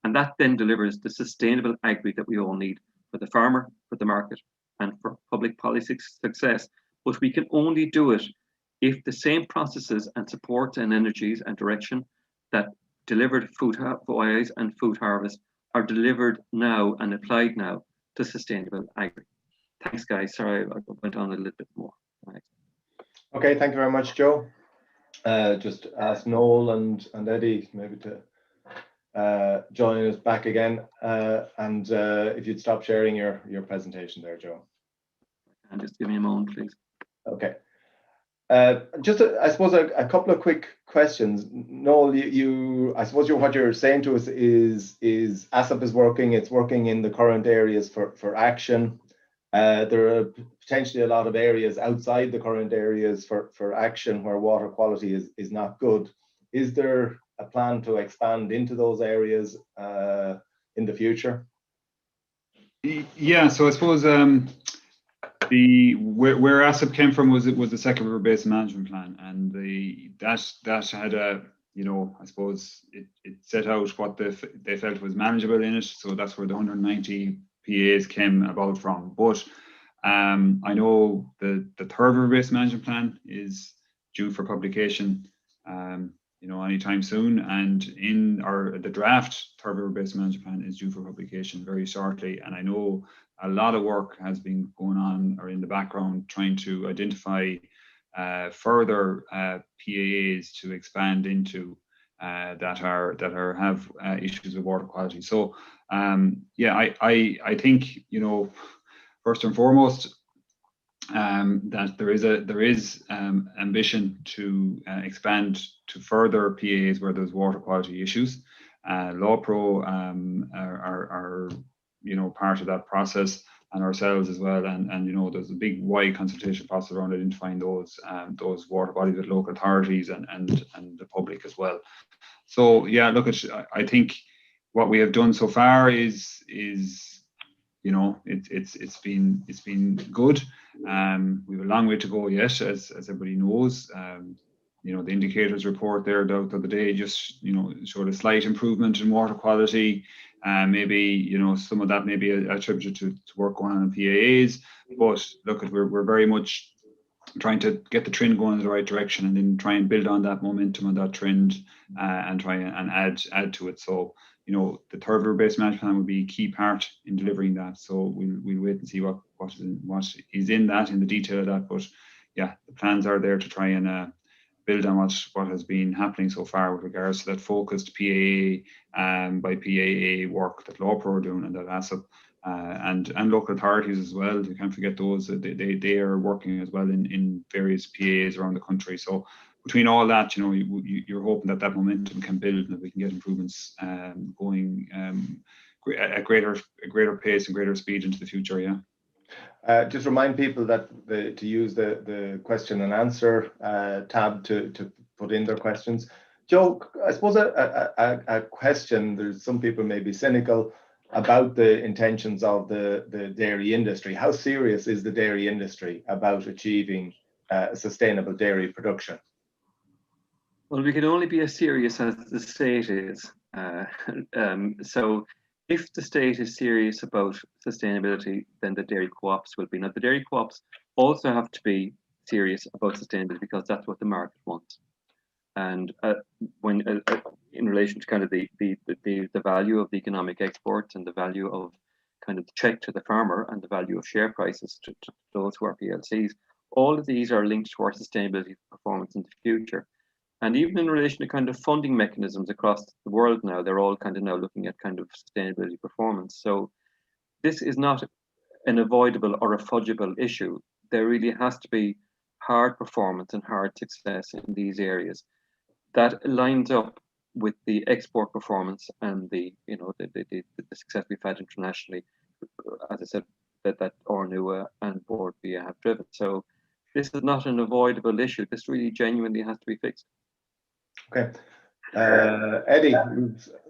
And that then delivers the sustainable agri that we all need for the farmer, for the market, and for public policy success. But we can only do it if the same processes and supports and energies and direction that delivered Foodwise and Food Harvest are delivered now and applied now to sustainable agri. Thanks, guys. Sorry, I went on a little bit more. Thanks. Okay, thank you very much, Joe. Just ask Noel and Eddie maybe to join us back again. And if you'd stop sharing your presentation there, Joe. And just give me a moment, please. Okay. Just, I suppose, a couple of quick questions. Noel, I suppose what you're saying to us is ASSAP is working. It's working in the current areas for action. There are potentially a lot of areas outside the current areas for action where water quality is not good. Is there a plan to expand into those areas in the future? Yeah, so I suppose where ASSAP came from was the second river basin management plan, and that had a, you know, I suppose it set out what they felt was manageable in it. So that's where the 190 PAs came about from. But I know the third river basin management plan is due for publication, you know, anytime soon, and the draft third river basin management plan is due for publication very shortly. And I know a lot of work has been going on or in the background trying to identify further PAAs to expand into that have issues with water quality. So yeah, I think, you know, first and foremost, that there is ambition to expand to further PAAs where there's water quality issues. LawPro are you know, part of that process, and ourselves as well. And you know, there's a big wide consultation process around identifying those water bodies with local authorities and the public as well. So yeah, look, I think what we have done so far is you know, it's been good. We have a long way to go yet, as everybody knows. You know, the indicators report there the other day just, you know, showed a slight improvement in water quality. Maybe, you know, some of that may be attributed to work going on in PAAs. But look, we're very much trying to get the trend going in the right direction, and then try and build on that momentum and that trend, and try and add to it. So, you know, the third river basin management plan will be a key part in delivering that. So we'll wait and see what is in that, in the detail of that. But yeah, the plans are there to try and build on what has been happening so far with regards to that focused PAA by PAA work that LawPro are doing, and that ASSAP and local authorities as well. You can't forget those. They are working as well in various PAAs around the country. So between all that, you know, you're hoping that momentum can build and that we can get improvements going at a greater pace and greater speed into the future. Yeah. Just remind people that to use the question and answer tab to put in their questions. Joe, I suppose a question, there's some people may be cynical about the intentions of the dairy industry. How serious is the dairy industry about achieving sustainable dairy production? Well, we can only be as serious as the state is. So if the state is serious about sustainability, then the dairy co-ops will be. Now, the dairy co-ops also have to be serious about sustainability because that's what the market wants. And when in relation to kind of the value of the economic exports and the value of kind of the check to the farmer and the value of share prices to those who are PLCs, all of these are linked to our sustainability performance in the future. And even in relation to kind of funding mechanisms across the world now, they're all kind of now looking at kind of sustainability performance. So this is not an avoidable or a fudgeable issue. There really has to be hard performance and hard success in these areas that lines up with the export performance and the success we've had internationally, as I said, that Ornua and Board Via have driven. So this is not an avoidable issue. This really genuinely has to be fixed. Okay. Eddie,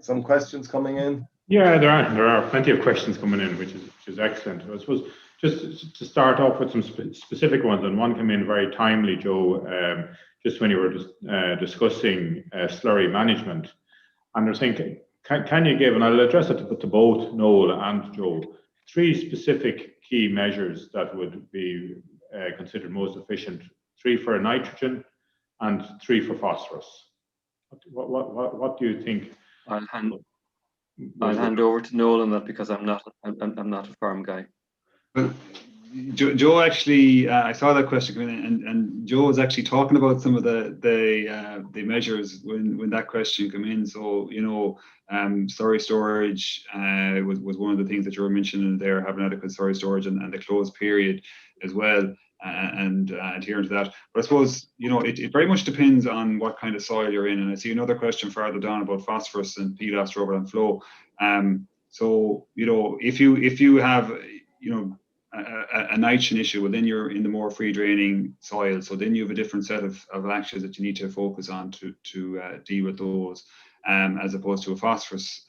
some questions coming in? Yeah, there are plenty of questions coming in, which is excellent. I suppose just to start off with some specific ones, and one came in very timely, Joe, just when you were discussing slurry management. And they're thinking, can you give, and I'll address it to both Noel and Joe, 3 specific key measures that would be considered most efficient, 3 for nitrogen and 3 for phosphorus. What do you think? I'll hand I'll hand over to Noel on that because I'm not a farm guy. Well, Joe actually, I saw that question come in, and Joe was actually talking about some of the measures when that question came in. So slurry storage was one of the things that you were mentioning there, having adequate slurry storage and the closed period as well, and adhering to that. But I suppose it very much depends on what kind of soil you're in. And I see another question further down about phosphorus and PLAS, rubber and flow. So if you have a nitrogen issue, well, then you're in the more free draining soil. So then you have a different set of actions that you need to focus on to deal with those, as opposed to a phosphorus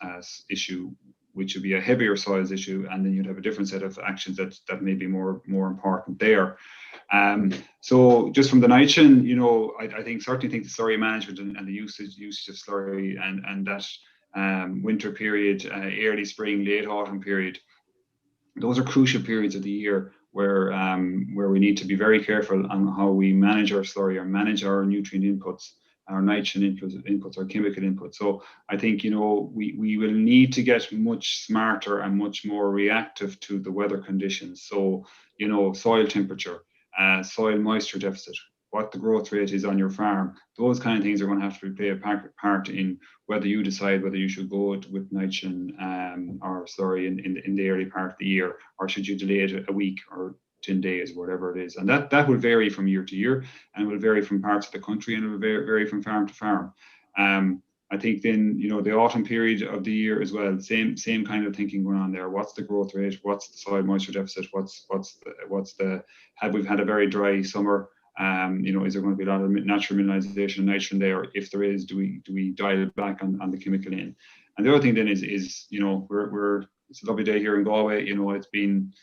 issue, which would be a heavier soils issue, and then you'd have a different set of actions that may be more important there. So just from the nitrogen, I certainly think the slurry management and the usage of slurry and that winter period, early spring, late autumn period, those are crucial periods of the year where we need to be very careful on how we manage our slurry or manage our nutrient inputs, our nitrogen inputs, our chemical inputs. So I think we will need to get much smarter and much more reactive to the weather conditions. So soil temperature, soil moisture deficit, what the growth rate is on your farm, those kind of things are going to have to play a part in whether you decide whether you should go with nitrogen or slurry in the early part of the year, or should you delay it a week or 10 days, whatever it is. And that will vary from year to year, and will vary from parts of the country, and it will vary from farm to farm. I think then, the autumn period of the year as well, same kind of thinking going on there. What's the growth rate? What's the soil moisture deficit? Have we had a very dry summer? Is there going to be a lot of natural mineralization and nitrogen there? If there is, do we dial back on the chemical in? And the other thing then is it's a lovely day here in Galway. It's been,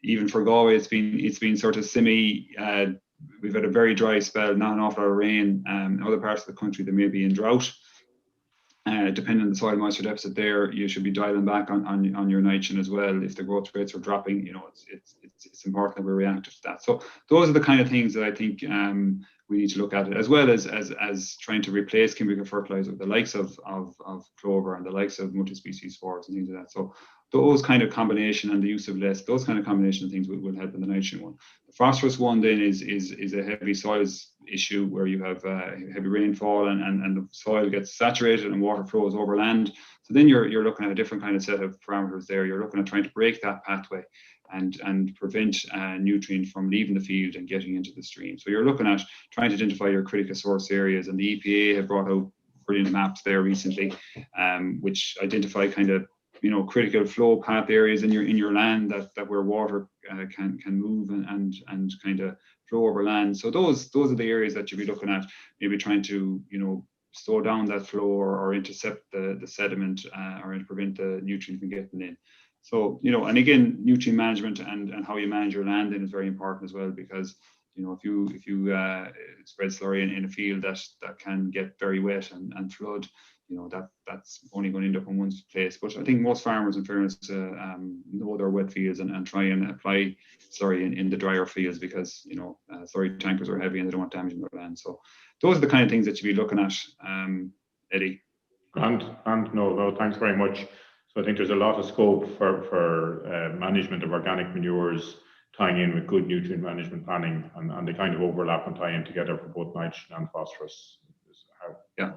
even for Galway, it's been sort of we've had a very dry spell, not an awful lot of rain. Other parts of the country, they may be in drought. Depending on the soil moisture deficit there, you should be dialing back on your nitrogen as well. If the growth rates are dropping, it's important that we're reactive to that. So those are the kind of things that I think we need to look at, as well as trying to replace chemical fertilizer, the likes of clover and the likes of multi-species forests and things like that. So those kind of combination and the use of less, those kind of combination of things will help in the nitrogen one. The phosphorus one then is a heavy soils issue where you have heavy rainfall and the soil gets saturated and water flows over land. So then you're looking at a different kind of set of parameters there. You're looking at trying to break that pathway and prevent nutrient from leaving the field and getting into the stream. So you're looking at trying to identify your critical source areas, and the EPA have brought out brilliant maps there recently, which identify kind of critical flow path areas in your land that where water can move and kind of flow over land. So those are the areas that you'll be looking at, maybe trying to slow down that flow or intercept the sediment or to prevent the nutrient from getting in. So and again, nutrient management and how you manage your land then is very important as well, because if you spread slurry in a field that can get very wet and flood, that's only going to end up in one place. But I think most farmers, in fairness, know their wet fields and try and apply slurry in the drier fields, because slurry tankers are heavy and they don't want damaging their land. So those are the kind of things that you'd be looking at, Eddie. And no, thanks very much. So I think there's a lot of scope for management of organic manures, tying in with good nutrient management planning, and they kind of overlap and tie in together for both nitrogen and phosphorus. Yeah.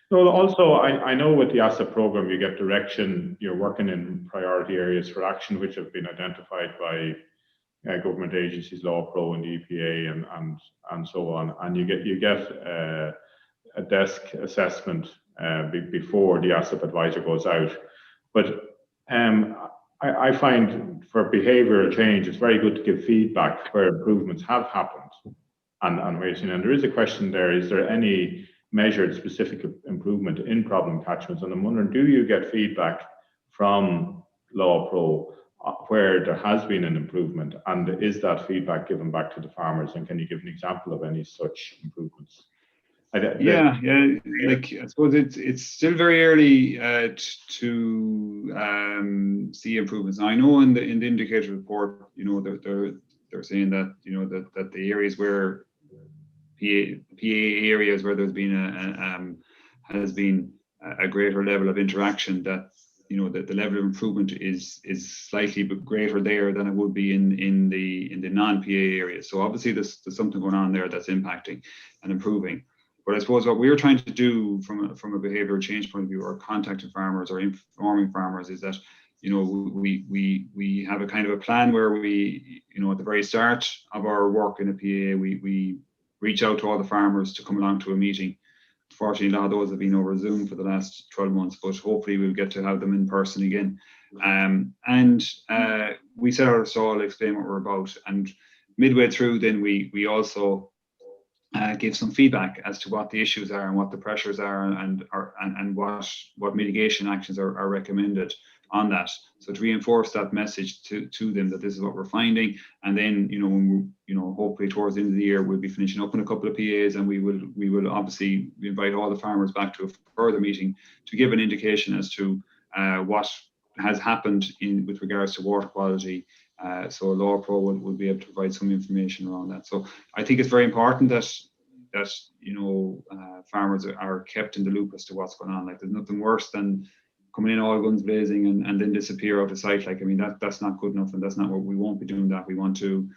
So also, I know with the ASSAP program, you get direction. You're working in priority areas for action, which have been identified by government agencies, Law Pro and the EPA, and so on. And you get a desk assessment before the ASSAP advisor goes out. But I find for behavioural change, it's very good to give feedback where improvements have happened and where you've seen. And there is a question there: is there any measured specific improvement in problem catchments? And I'm wondering, do you get feedback from Law Pro where there has been an improvement, and is that feedback given back to the farmers? And can you give an example of any such improvements? Yeah. Like, I suppose it's still very early to see improvements. Now, I know in the indicator report, they're saying that that the areas where PA areas where there's been a greater level of interaction, that that the level of improvement is slightly greater there than it would be in the non-PA area. So obviously there's something going on there that's impacting and improving. But I suppose what we're trying to do from a behavioural change point of view, or contacting farmers or informing farmers, is that we have a kind of a plan where we, at the very start of our work in a PA, we reach out to all the farmers to come along to a meeting. Unfortunately, a lot of those have been over Zoom for the last 12 months, but hopefully we'll get to have them in person again. We set out a stall, explain what we're about, and midway through, then we also give some feedback as to what the issues are and what the pressures are, and what mitigation actions are recommended on that. So to reinforce that message to them that this is what we're finding, and then hopefully towards the end of the year we'll be finishing up in a couple of PAs, and we will obviously invite all the farmers back to a further meeting to give an indication as to what has happened with regards to water quality. So Law Pro would be able to provide some information around that. So I think it's very important that farmers are kept in the loop as to what's going on. Like, there's nothing worse than coming in all guns blazing and then disappear out of sight. Like, I mean, that's not good enough, and that's not what we won't be doing. That we want to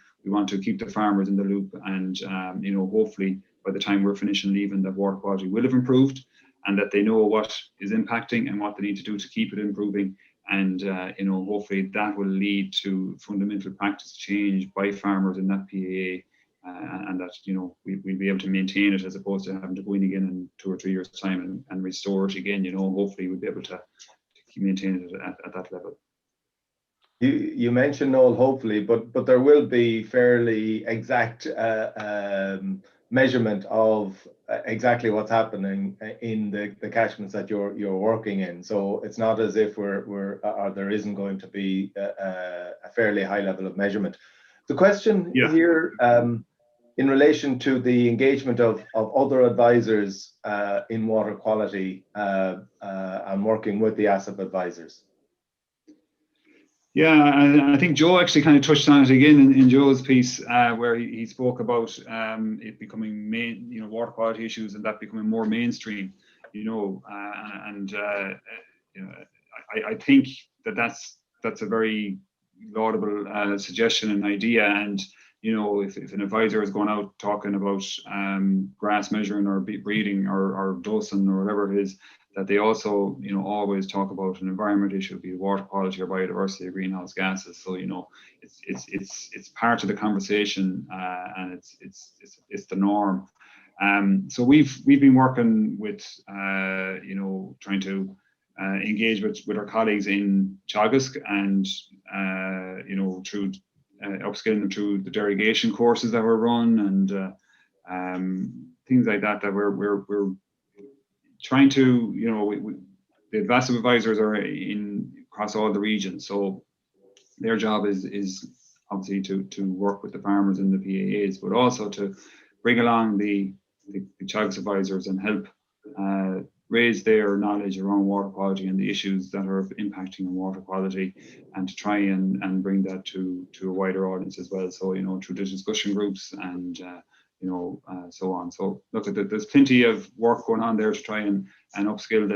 keep the farmers in the loop, and hopefully by the time we're finishing leaving, that water quality will have improved, and that they know what is impacting and what they need to do to keep it improving. And hopefully that will lead to fundamental practice change by farmers in that PAA, and that we'll be able to maintain it, as opposed to having to go in again in 2 or 3 years' time and restore it again. Hopefully we'll be able to maintain it at that level. You mentioned, Noel, hopefully, but there will be fairly exact measurement of exactly what's happening in the catchments that you're working in. So it's not as if there isn't going to be a fairly high level of measurement. The question here, in relation to the engagement of other advisors in water quality and working with the ASSAP advisors. Yeah, I think Joe actually kind of touched on it again in Joe's piece, where he spoke about it becoming water quality issues, and that becoming more mainstream. I think that's a very laudable suggestion and idea. And if an advisor is going out talking about grass measuring or breeding or dosing or whatever it is, that they also always talk about an environment issue, be it water quality or biodiversity or greenhouse gases. So it's part of the conversation, and it's the norm. So we've been working with trying to engage with our colleagues in Teagasc, and through upskilling them through the derogation courses that were run, and things like that we're trying to, the ASSAP advisors are across all the regions, so their job is obviously to work with the farmers in the PAAs, but also to bring along the Teagasc advisors and help raise their knowledge around water quality and the issues that are impacting on water quality, and to try and bring that to a wider audience as well. So through the discussion groups and so on. So look, there's plenty of work going on there to try and upskill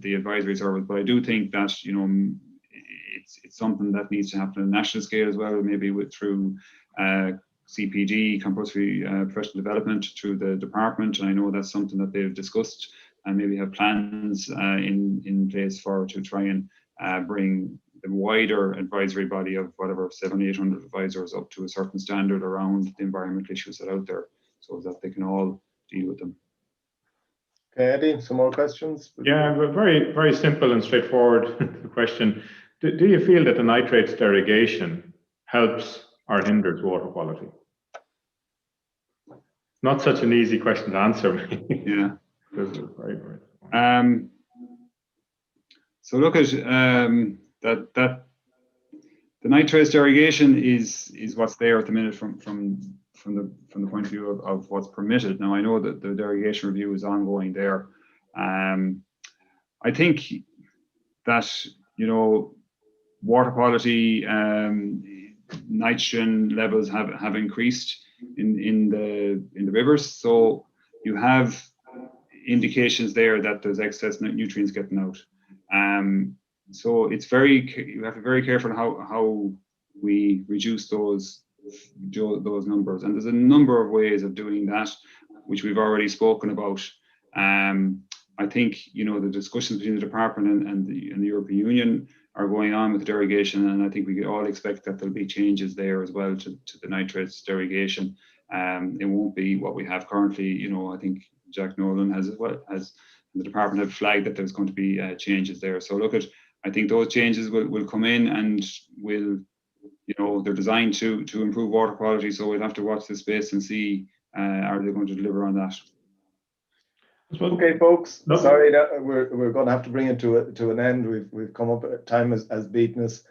the advisory service. But I do think that it's something that needs to happen on a national scale as well, maybe through CPD, compulsory professional development, through the department. And I know that's something that they've discussed and maybe have plans in place to try and bring the wider advisory body of whatever 700-800 advisors up to a certain standard around the environmental issues that are out there, so that they can all deal with them. Okay, Eddie, some more questions? Yeah, but very, very simple and straightforward question. Do you feel that the nitrates derogation helps or hinders water quality? Not such an easy question to answer. Yeah. Very, very. So look at that the nitrates derogation is what's there at the minute from the point of view of what's permitted. Now I know that the derogation review is ongoing there. I think that water quality, nitrogen levels have increased in the rivers. So you have indications there that there's excess nutrients getting out. So it's you have to be very careful how we reduce those numbers, and there's a number of ways of doing that, which we've already spoken about. I think the discussions between the department and the European Union are going on with the derogation, and I think we all expect that there'll be changes there as well to the nitrates derogation. It won't be what we have currently. I think Jack Nolan has the department have flagged that there's going to be changes there. So I think those changes will come in and they're designed to improve water quality. So we'll have to watch this space and see are they going to deliver on that. Okay, folks. No. Sorry that we're going to have to bring it to an end. We've come up. Time has beaten us.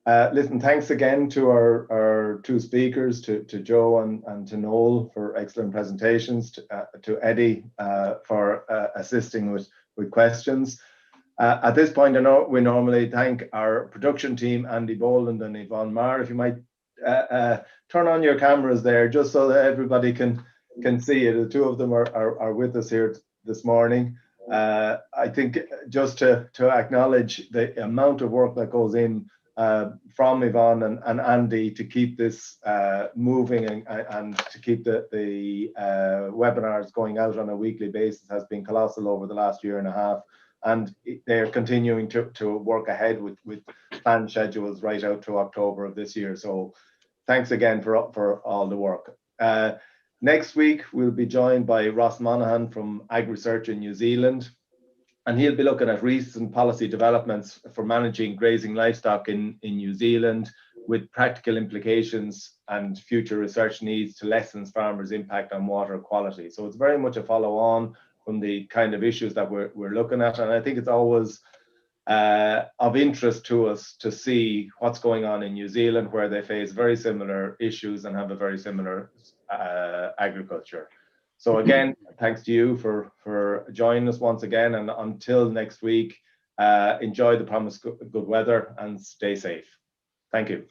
Listen, thanks again to our two speakers, to Joe and to Noel for excellent presentations, to Eddie for assisting with questions. At this point, I know we normally thank our production team, Andy Boland and Yvonne Marr. If you might turn on your cameras there, just so that everybody can see it. The two of them are with us here this morning. I think just to acknowledge the amount of work that goes in from Yvonne and Andy to keep this moving and to keep the webinars going out on a weekly basis has been colossal over the last year and a half, and they're continuing to work ahead with planned schedules right out to October of this year. So thanks again for all the work. Next week we'll be joined by Ross Monaghan from Ag Research in New Zealand, and he'll be looking at recent policy developments for managing grazing livestock in New Zealand, with practical implications and future research needs to lessen farmers' impact on water quality. So it's very much a follow-on from the kind of issues that we're looking at, and I think it's always of interest to us to see what's going on in New Zealand, where they face very similar issues and have a very similar agriculture. So again, thanks to you for joining us once again, and until next week, enjoy the promised good weather and stay safe. Thank you.